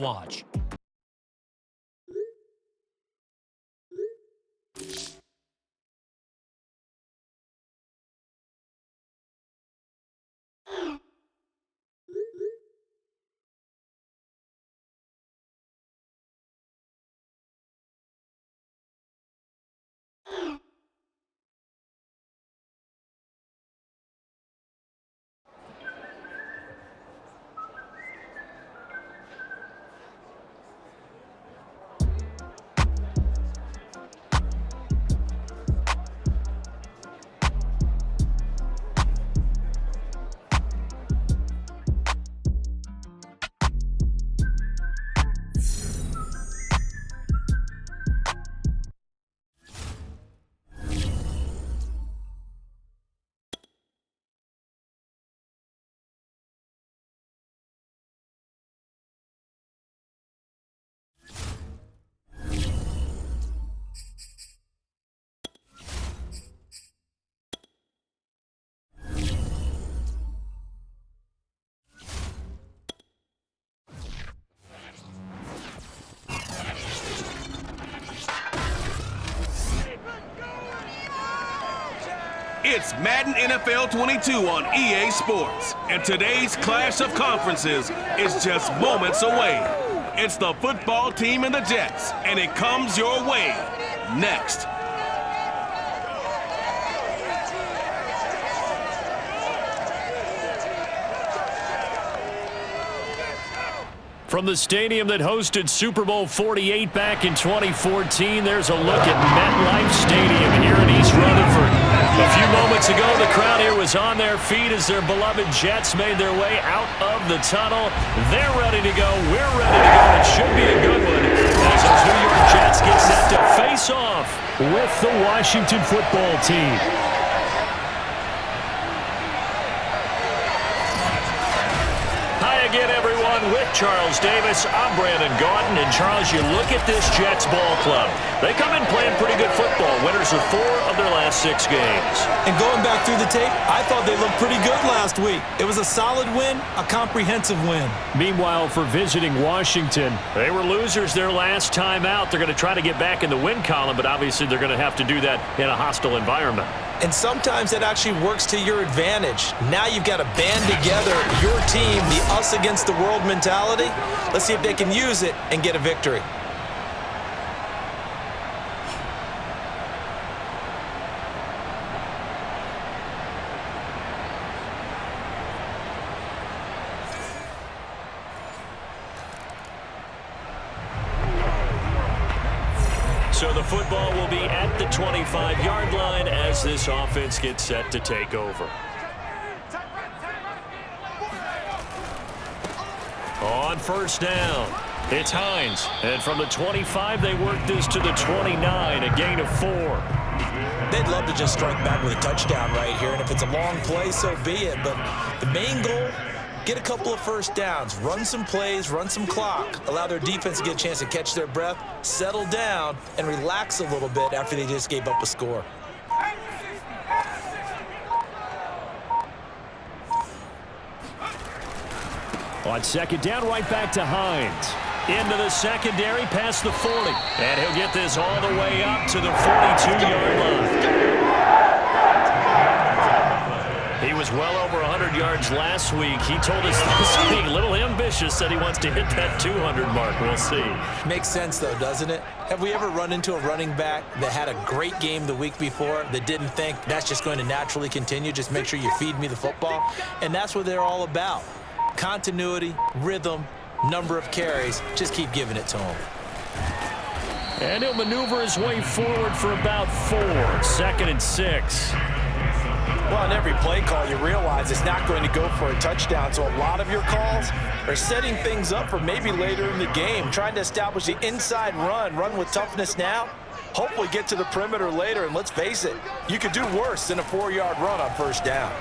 Watch. It's Madden NFL 22 on EA Sports, and today's clash of conferences is just moments away. It's the football team and the Jets, and it comes your way next. From the stadium that hosted Super Bowl 48 back in 2014, there's a look at MetLife Stadium here in East Rutherford. A few moments ago, the crowd here was on their feet as their beloved Jets made their way out of the tunnel. They're ready to go. We're ready to go. It should be a good one as those New York Jets get set to face off with the Washington football team. Again, everyone, with Charles Davis, I'm Brandon Gaudin, and Charles, you look at this Jets ball club. They come in playing pretty good football, winners of 4 of their last 6 games. And going back through the tape, I thought they looked pretty good last week. It was a solid win, a comprehensive win. Meanwhile, for visiting Washington, they were losers their last time out. They're going to try to get back in the win column, but obviously they're going to have to do that in a hostile environment. And sometimes that actually works to your advantage. Now you've got to band together your team, the us against the world mentality. Let's see if they can use it and get a victory. So the football will be at the 25-yard line as this offense gets set to take over. On first down, it's Hines. And from the 25, they work this to the 29, a gain of 4. They'd love to just strike back with a touchdown right here, and if it's a long play, so be it. But the main goal, get a couple of first downs, run some plays, run some clock, allow their defense to get a chance to catch their breath, settle down, and relax a little bit after they just gave up a score. On second down, right back to Hines. Into the secondary, past the 40. And he'll get this all the way up to the 42-yard line. He was well over 100 yards last week. He told us this week, a little ambitious, said he wants to hit that 200 mark. We'll see. Makes sense, though, doesn't it? Have we ever run into a running back that had a great game the week before that didn't think that's just going to naturally continue? Just make sure you feed me the football. And that's what they're all about. Continuity, rhythm, number of carries. Just keep giving it to him. And he'll maneuver his way forward for about 4. 2nd and 6. Well, on every play call, you realize it's not going to go for a touchdown, so a lot of your calls are setting things up for maybe later in the game, trying to establish the inside run with toughness now, hopefully get to the perimeter later, and let's face it, you could do worse than a 4-yard run on first down.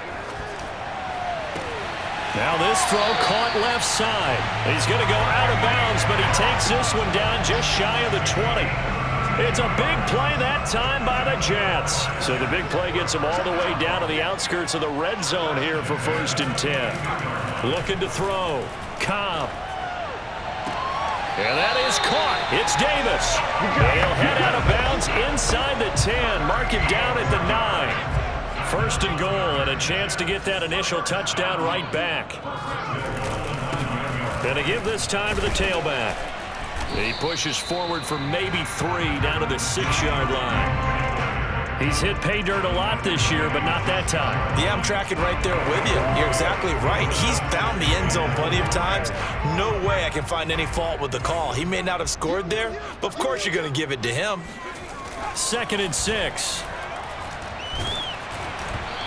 Now this throw caught left side. He's going to go out of bounds, but he takes this one down just shy of the 20. It's a big play that time by the Jets. So the big play gets them all the way down to the outskirts of the red zone here for 1st and 10. Looking to throw. Cobb. And that is caught. It's Davis. He'll head out of bounds inside the 10. Mark him down at the 9. First and goal, and a chance to get that initial touchdown right back. Gonna give this time to the tailback. He pushes forward for maybe 3 down to the 6-yard line. He's hit pay dirt a lot this year, but not that time. Yeah, I'm tracking right there with you. You're exactly right. He's found the end zone plenty of times. No way I can find any fault with the call. He may not have scored there, but of course you're going to give it to him. 2nd and 6.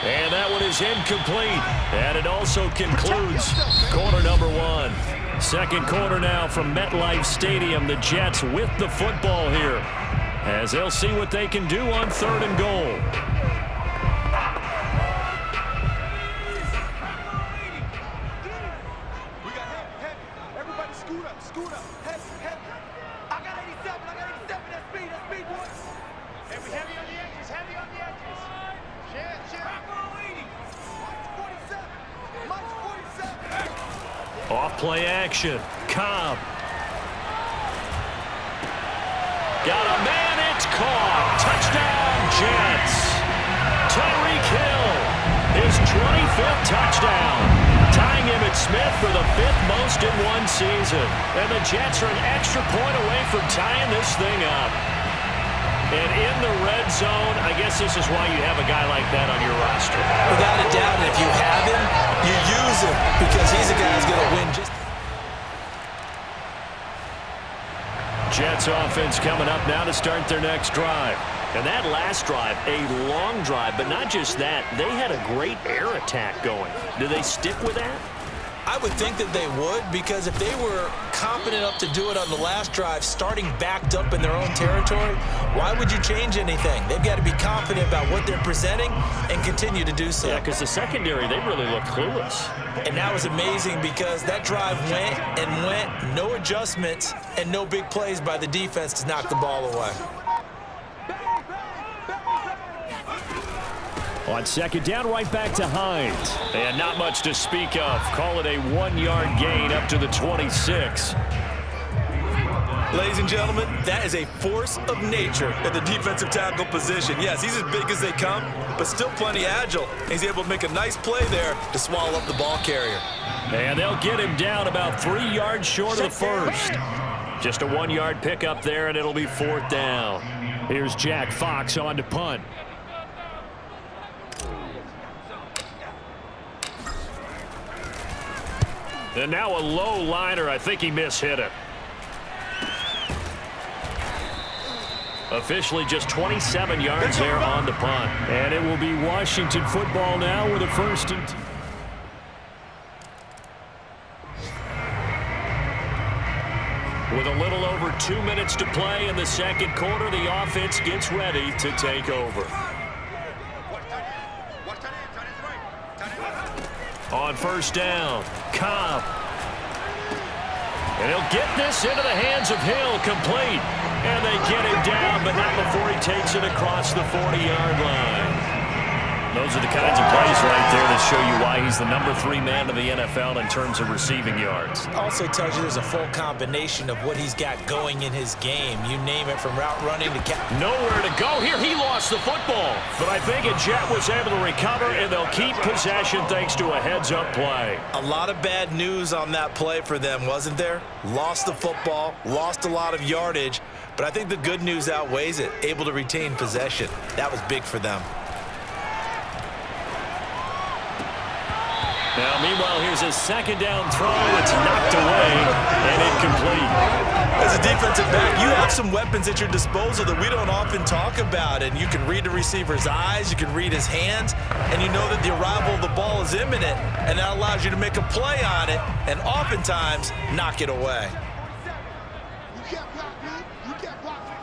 And that one is incomplete. And it also concludes quarter number 1. Second quarter now from MetLife Stadium. The Jets with the football here, as they'll see what they can do on 3rd and goal. We got heavy. Everybody scoot up. Heavy. I got 87, that's speed, boys. Heavy on the edges. Shit. Mike's 47. Off play action. Cobb. Got a man, it's caught. Touchdown, Jets. Tyreek Hill, his 25th touchdown. Tying Emmitt Smith for the 5th most in one season. And the Jets are an extra point away from tying this thing up. And in the red zone, I guess this is why you have a guy like that on your roster. Without a doubt, and if you have him, you use him, because he's a guy who's going to win just... Jets offense coming up now to start their next drive. And that last drive, a long drive, but not just that. They had a great air attack going. Do they stick with that? I would think that they would, because if they were confident enough to do it on the last drive, starting backed up in their own territory, why would you change anything? They've got to be confident about what they're presenting and continue to do so. Yeah, because the secondary, they really looked clueless. And that was amazing, because that drive went, no adjustments, and no big plays by the defense to knock the ball away. On 2nd down, right back to Hines. And not much to speak of. Call it a 1-yard gain up to the 26. Ladies and gentlemen, that is a force of nature at the defensive tackle position. Yes, he's as big as they come, but still plenty agile. He's able to make a nice play there to swallow up the ball carrier. And they'll get him down about 3 yards short of the first. Just a 1-yard pickup there, and it'll be 4th down. Here's Jack Fox on to punt. And now a low liner. I think he mishit it. Officially just 27 yards there on the punt. And it will be Washington football now with a 1st and 10. With a little over 2 minutes to play in the second quarter, the offense gets ready to take over. On 1st down, Cobb. And he'll get this into the hands of Hill, complete. And they get him down, but not before he takes it across the 40-yard line. Those are the kinds of plays right there that show you why he's the number 3 man of the NFL in terms of receiving yards. Also tells you there's a full combination of what he's got going in his game. You name it, from route running to nowhere to go here. He lost the football, but I think a Jet was able to recover, and they'll keep possession thanks to a heads-up play. A lot of bad news on that play for them, wasn't there? Lost the football, lost a lot of yardage, but I think the good news outweighs it. Able to retain possession. That was big for them. Now, meanwhile, here's a 2nd down throw. It's knocked away and incomplete. As a defensive back, you have some weapons at your disposal that we don't often talk about. And you can read the receiver's eyes, you can read his hands, and you know that the arrival of the ball is imminent, and that allows you to make a play on it and oftentimes knock it away. You can't block me. You can't block me.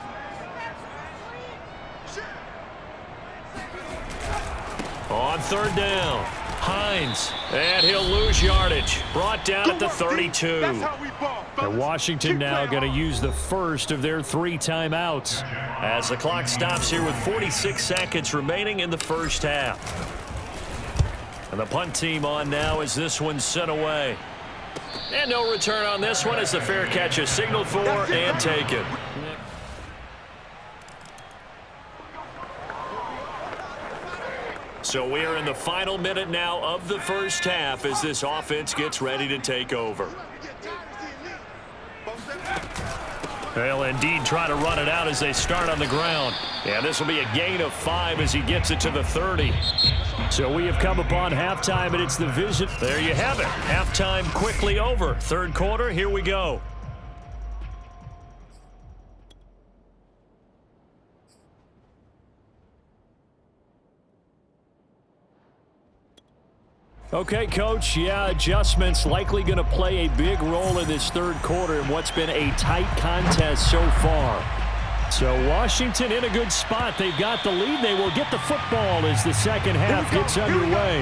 On 3rd down, Hines, and he'll lose yardage. Brought down at the 32. And Washington now going to use the first of their 3 timeouts as the clock stops here with 46 seconds remaining in the first half. And the punt team on now as this one's sent away. And no return on this one as the fair catch is signaled for and taken. So we are in the final minute now of the first half as this offense gets ready to take over. They'll indeed try to run it out as they start on the ground. And this will be a gain of 5 as he gets it to the 30. So we have come upon halftime, and it's the vision. There you have it. Halftime quickly over. Third quarter, here we go. Okay, Coach, adjustments likely going to play a big role in this third quarter in what's been a tight contest so far. So Washington in a good spot. They've got the lead. They will get the football as the second half gets underway.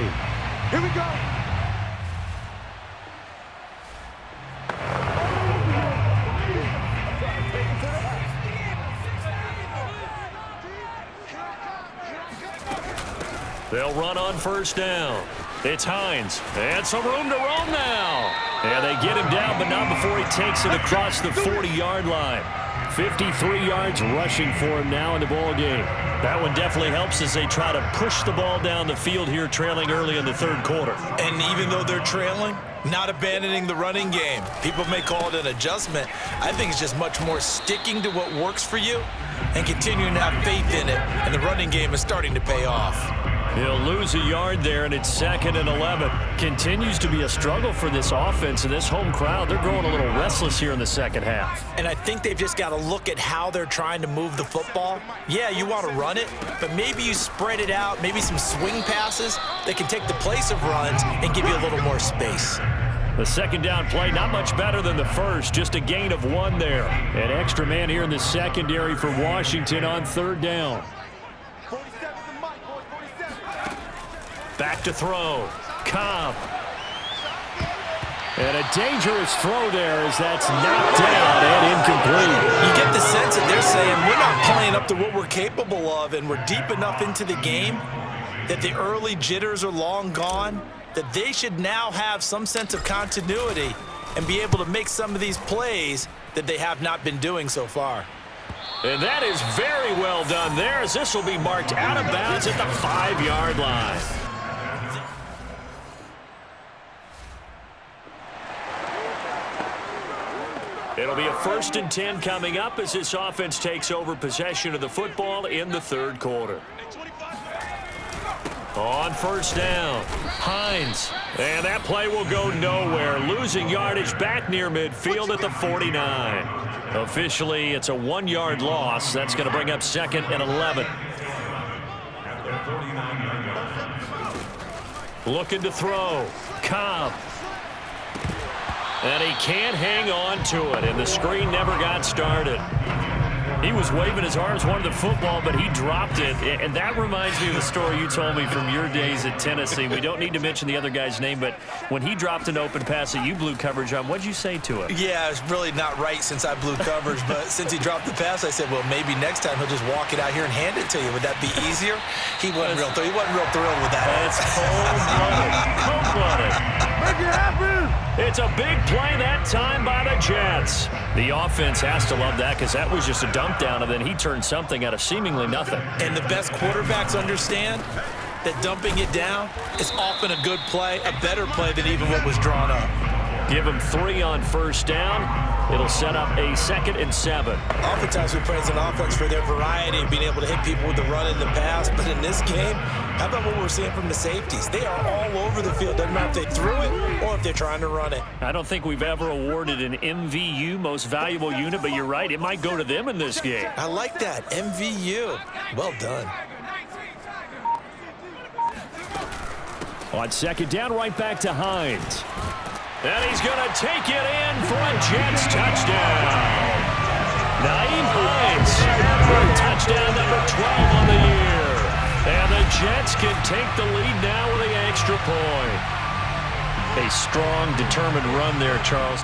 Here we go. They'll run on first down. It's Hines. And some room to roam now. And they get him down, but not before he takes it across the 40-yard line. 53 yards rushing for him now in the ball game. That one definitely helps as they try to push the ball down the field here, trailing early in the third quarter. And even though they're trailing, not abandoning the running game. People may call it an adjustment. I think it's just much more sticking to what works for you and continuing to have faith in it. And the running game is starting to pay off. He'll lose a yard there, and it's 2nd and 11. Continues to be a struggle for this offense, and this home crowd, they're growing a little restless here in the second half. And I think they've just got to look at how they're trying to move the football. Yeah, you want to run it, but maybe you spread it out, maybe some swing passes that can take the place of runs and give you a little more space. The second down play, not much better than the first, just a gain of 1 there. An extra man here in the secondary for Washington on third down. Back to throw. Cobb. And a dangerous throw there as that's knocked down and incomplete. You get the sense that they're saying we're not playing up to what we're capable of, and we're deep enough into the game that the early jitters are long gone, that they should now have some sense of continuity and be able to make some of these plays that they have not been doing so far. And that is very well done there as this will be marked out of bounds at the 5-yard line. It'll be a 1st and 10 coming up as this offense takes over possession of the football in the third quarter. On first down, Hines. And that play will go nowhere. Losing yardage back near midfield at the 49. Officially, it's a 1-yard loss. That's going to bring up 2nd and 11. Looking to throw. Cobb. And he can't hang on to it, and the screen never got started. He was waving his arms, wanted the football, but he dropped it. And that reminds me of the story you told me from your days at Tennessee. We don't need to mention the other guy's name, but when he dropped an open pass that you blew coverage on, what'd you say to him? Yeah, it's really not right since I blew coverage, but since he dropped the pass, I said, well, maybe next time he'll just walk it out here and hand it to you. Would that be easier? He wasn't real thrilled with that. That's cold-blooded. Cold-blooded. Make it happen! It's a big play that time by the Jets. The offense has to love that because that was just a dump down, and then he turned something out of seemingly nothing. And the best quarterbacks understand that dumping it down is often a good play, a better play than even what was drawn up. Give him 3 on first down. It'll set up a 2nd and 7. Oftentimes we praise an offense for their variety and being able to hit people with the run and the pass, but in this game, how about what we're seeing from the safeties? They are all over the field. Doesn't matter if they threw it or if they're trying to run it. I don't think we've ever awarded an MVU, most valuable unit, but you're right. It might go to them in this game. I like that. MVU. Well done. On second down, right back to Hines. And he's going to take it in for a Jets touchdown. Naeem Hines for touchdown number 12 on the year. And the Jets can take the lead now with an extra point. A strong, determined run there, Charles.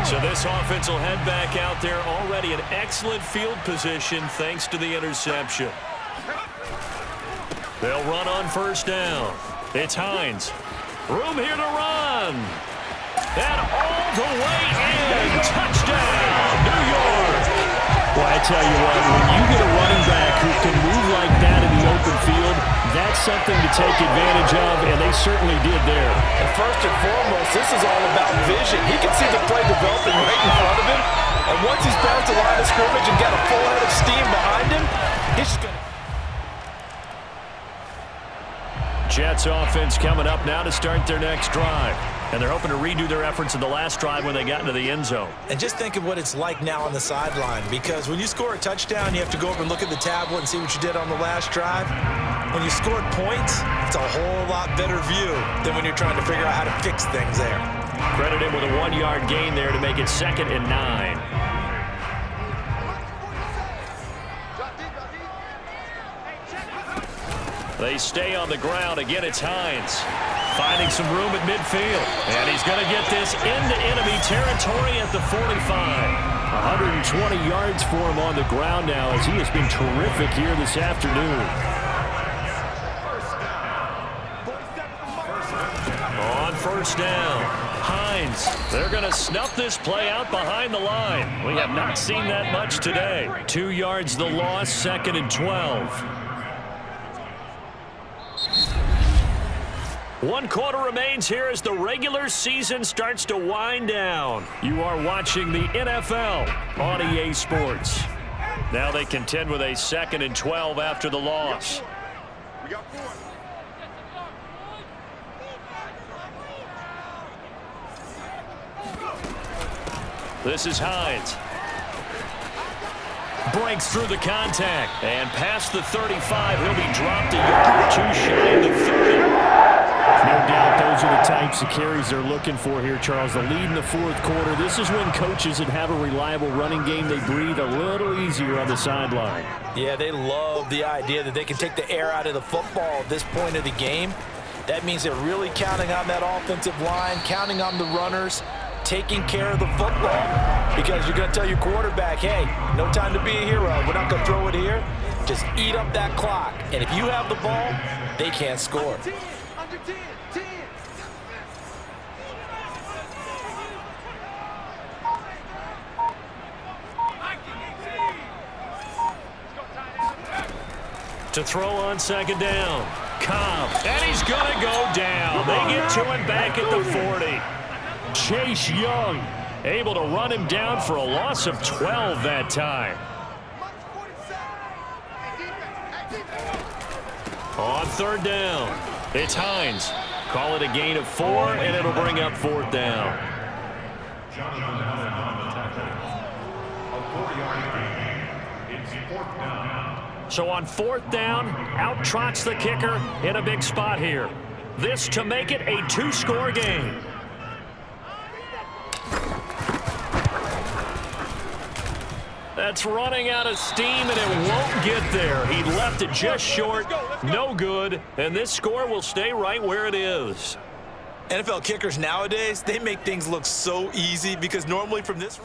So this offense will head back out there already in excellent field position thanks to the interception. They'll run on first down. It's Hines. Room here to run. And all the way in. Touchdown, New York. Well, I tell you what, when you get a running back who can move like that in the open field, that's something to take advantage of, and they certainly did there. And first and foremost, this is all about vision. He can see the play developing right in front of him, and once he's past the line of scrimmage and got a full head of steam behind him, he's just going to... Jets offense coming up now to start their next drive. And they're hoping to redo their efforts in the last drive when they got into the end zone. And just think of what it's like now on the sideline, because when you score a touchdown, you have to go over and look at the tablet and see what you did on the last drive. When you scored points, it's a whole lot better view than when you're trying to figure out how to fix things there. Credit him with a 1-yard gain there to make it 2nd and 9. They stay on the ground. Again, it's Hines. Finding some room at midfield. And he's going to get this into enemy territory at the 45. 120 yards for him on the ground now as he has been terrific here this afternoon. On first down, Hines. They're going to snuff this play out behind the line. We have not seen that much today. 2 yards the loss, 2nd and 12. 1 quarter remains here as the regular season starts to wind down. You are watching the NFL on EA Sports. Now they contend with a 2nd and 12 after the loss. We got 4. This is Hines. Breaks through the contact. And past the 35, he'll be dropped a yard or 2 shy of the 30. No doubt those are the types of carries they're looking for here, Charles. The lead in the 4th quarter. This is when coaches that have a reliable running game, they breathe a little easier on the sideline. Yeah, they love the idea that they can take the air out of the football at this point of the game. That means they're really counting on that offensive line, counting on the runners, taking care of the football. Because you're going to tell your quarterback, hey, no time to be a hero. We're not going to throw it here. Just eat up that clock. And if you have the ball, they can't score. Under 10, 10. To throw on 2nd down. Cobb. And he's going to go down. They get to him back at the 40. Chase Young able to run him down for a loss of 12 that time. On 3rd down, it's Hines. Call it a gain of 4, and it'll bring up 4th down. So on 4th down, out trots the kicker in a big spot here. This to make it a 2-score game. That's running out of steam, and it won't get there. He left it just short, no good, and this score will stay right where it is. NFL kickers nowadays, they make things look so easy because normally from this...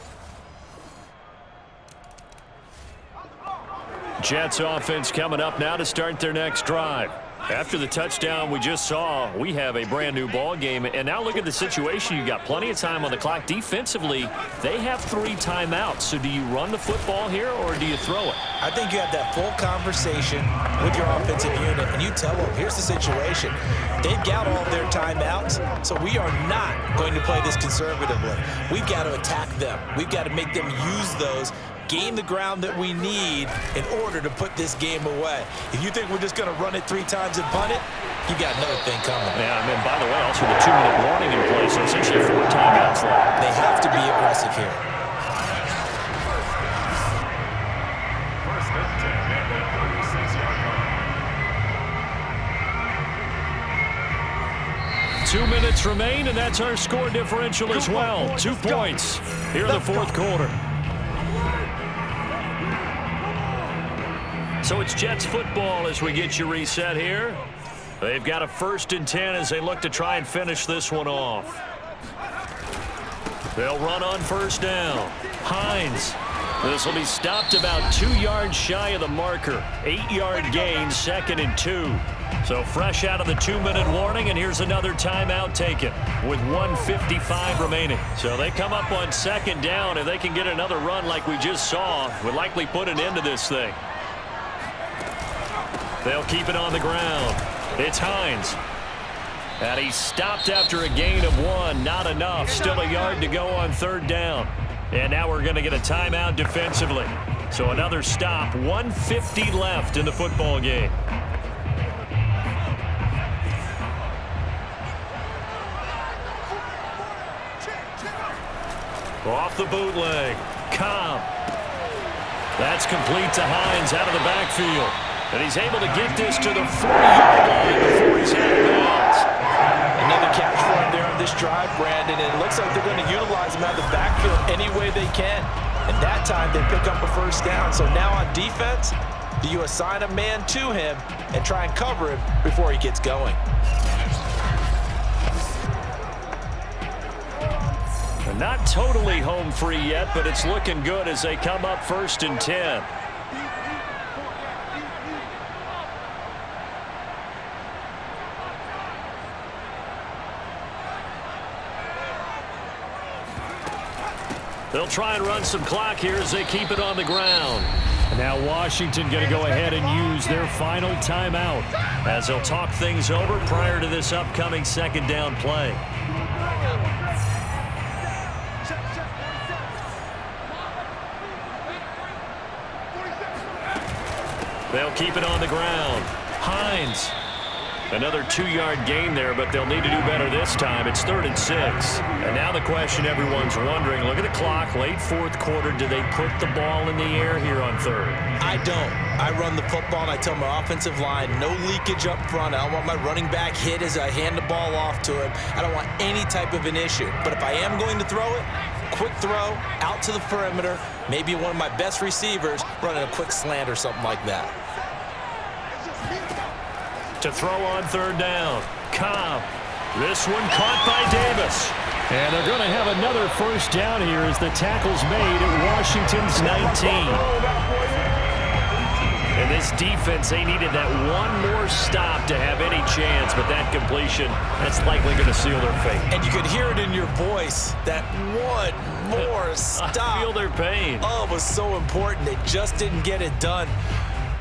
Jets offense coming up now to start their next drive. After the touchdown we just saw, we have a brand new ball game. And now look at the situation. You've got plenty of time on the clock. Defensively, they have 3 timeouts. So do you run the football here or do you throw it? I think you have that full conversation with your offensive unit, and you tell them, here's the situation. They've got all their timeouts, so we are not going to play this conservatively. We've got to attack them. We've got to make them use those, gain the ground that we need in order to put this game away. If you think we're just going to run it 3 times and punt it, you got another thing coming. Yeah, and then by the way, also the 2-minute warning in place, so essentially 4 timeouts left. They have to be aggressive here. Two minutes remain, and that's our score differential as well. 2 points here in the 4th quarter. So it's Jets football as we get you reset here. They've got a 1st and 10 as they look to try and finish this one off. They'll run on 1st down. Hines This will be stopped about 2 yards shy of the marker. 8-yard gain, 2nd and 2. So fresh out of the 2-minute warning, and here's another timeout taken with 1:55 remaining. So they come up on 2nd down. If they can get another run like we just saw, would likely put an end to this thing. They'll keep it on the ground. It's Hines. And he's stopped after a gain of 1. Not enough. Still a yard to go on 3rd down. And now we're going to get a timeout defensively. So another stop. 1:50 left in the football game. Off the bootleg. Cobb. That's complete to Hines out of the backfield. And he's able to get this to the 40-yard line before he's out of bounds. Another catch for him there on this drive, Brandon. And it looks like they're going to utilize him out of the backfield any way they can. And that time they pick up a 1st down. So now on defense, do you assign a man to him and try and cover him before he gets going? They're not totally home free yet, but it's looking good as they come up 1st and 10. They'll try and run some clock here as they keep it on the ground. And now Washington going to go ahead and use their final timeout as they'll talk things over prior to this upcoming 2nd down play. They'll keep it on the ground. Hines. Another 2-yard gain there, but they'll need to do better this time. It's 3rd and 6. And now the question everyone's wondering, look at the clock, late 4th quarter. Do they put the ball in the air here on 3rd? I don't. I run the football, and I tell my offensive line, no leakage up front. I don't want my running back hit as I hand the ball off to him. I don't want any type of an issue. But if I am going to throw it, quick throw, out to the perimeter, maybe one of my best receivers running a quick slant or something like that. To throw on 3rd down. Cobb. This one caught by Davis. And they're going to have another 1st down here as the tackle's made at Washington's 19. And this defense, they needed that one more stop to have any chance, but that completion, that's likely going to seal their fate. And you could hear it in your voice, that one more stop. I feel their pain. Oh, it was so important. They just didn't get it done.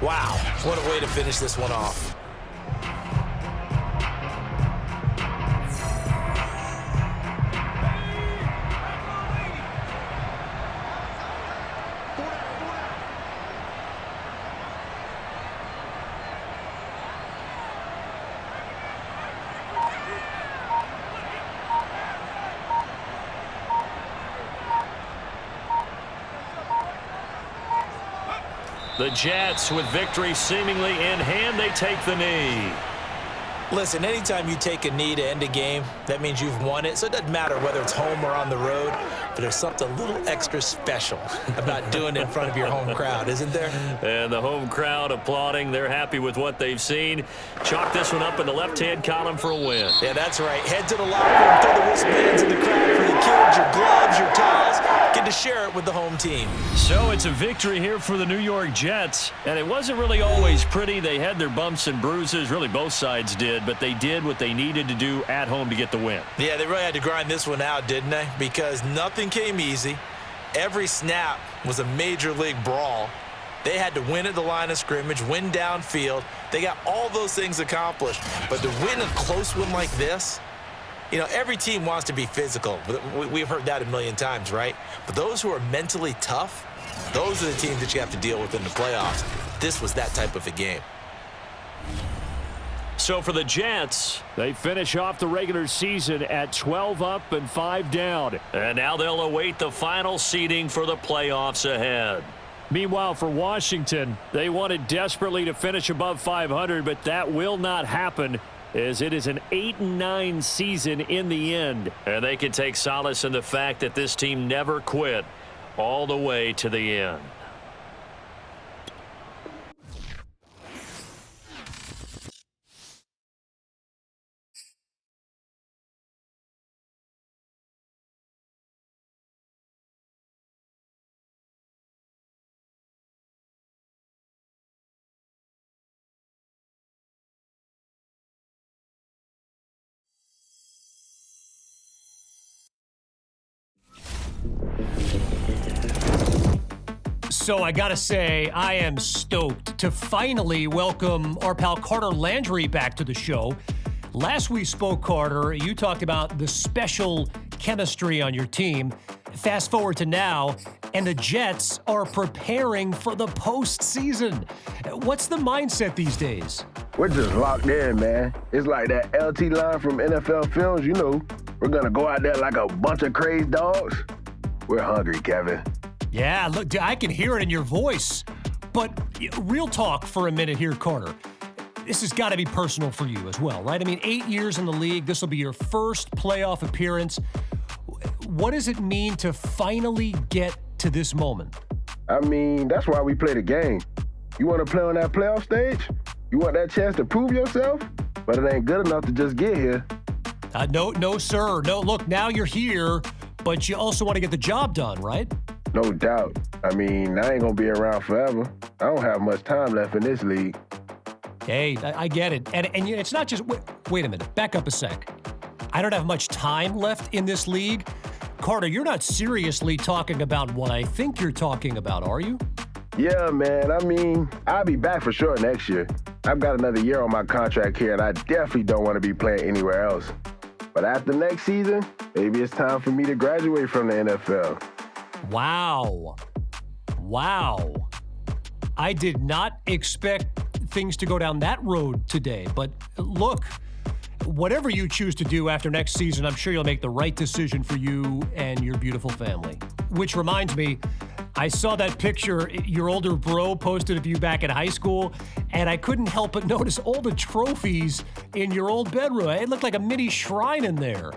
Wow, what a way to finish this one off. The Jets, with victory seemingly in hand, they take the knee. Listen, anytime you take a knee to end a game, that means you've won it. So it doesn't matter whether it's home or on the road, but there's something a little extra special about doing it in front of your home crowd, isn't there? And the home crowd applauding. They're happy with what they've seen. Chalk this one up in the left-hand column for a win. Yeah, that's right. Head to the locker room, throw the wristbands in the crowd for the kids, your gloves, your towels. Get to share it with the home team. So it's a victory here for the New York Jets. And it wasn't really always pretty. They had their bumps and bruises. Really, both sides did. But they did what they needed to do at home to get the win. Yeah, they really had to grind this one out, didn't they? Because nothing came easy. Every snap was a major league brawl. They had to win at the line of scrimmage, win downfield. They got all those things accomplished. But to win a close one like this, you know, every team wants to be physical. We've heard that a million times, right? But those who are mentally tough, those are the teams that you have to deal with in the playoffs. This was that type of a game. So for the Jets, they finish off the regular season at 12 up and 5 down. And now they'll await the final seeding for the playoffs ahead. Meanwhile, for Washington, they wanted desperately to finish above 500, but that will not happen, as it is an 8-9 season in the end. And they can take solace in the fact that this team never quit all the way to the end. So I gotta say, I am stoked to finally welcome our pal Carter Landry back to the show. Last we spoke, Carter, you talked about the special chemistry on your team. Fast forward to now, and the Jets are preparing for the postseason. What's the mindset these days? We're just locked in, man. It's like that LT line from NFL Films, you know. We're gonna go out there like a bunch of crazy dogs. We're hungry, Kevin. Yeah, look, I can hear it in your voice. But real talk for a minute here, Carter. This has got to be personal for you as well, right? I mean, 8 years in the league. This will be your first playoff appearance. What does it mean to finally get to this moment? I mean, that's why we play the game. You want to play on that playoff stage? You want that chance to prove yourself? But it ain't good enough to just get here. No, sir. No, look, now you're here, but you also want to get the job done, right? No doubt. I mean, I ain't going to be around forever. I don't have much time left in this league. Hey, I get it. And it's not just, wait a minute, back up a sec. I don't have much time left in this league. Carter, you're not seriously talking about what I think you're talking about, are you? Yeah, man. I mean, I'll be back for sure next year. I've got another year on my contract here, and I definitely don't want to be playing anywhere else. But after next season, maybe it's time for me to graduate from the NFL. Wow. I did not expect things to go down that road today. But look, whatever you choose to do after next season, I'm sure you'll make the right decision for you and your beautiful family. Which reminds me, I saw that picture your older bro posted of you back in high school, and I couldn't help but notice all the trophies in your old bedroom. It looked like a mini shrine in there.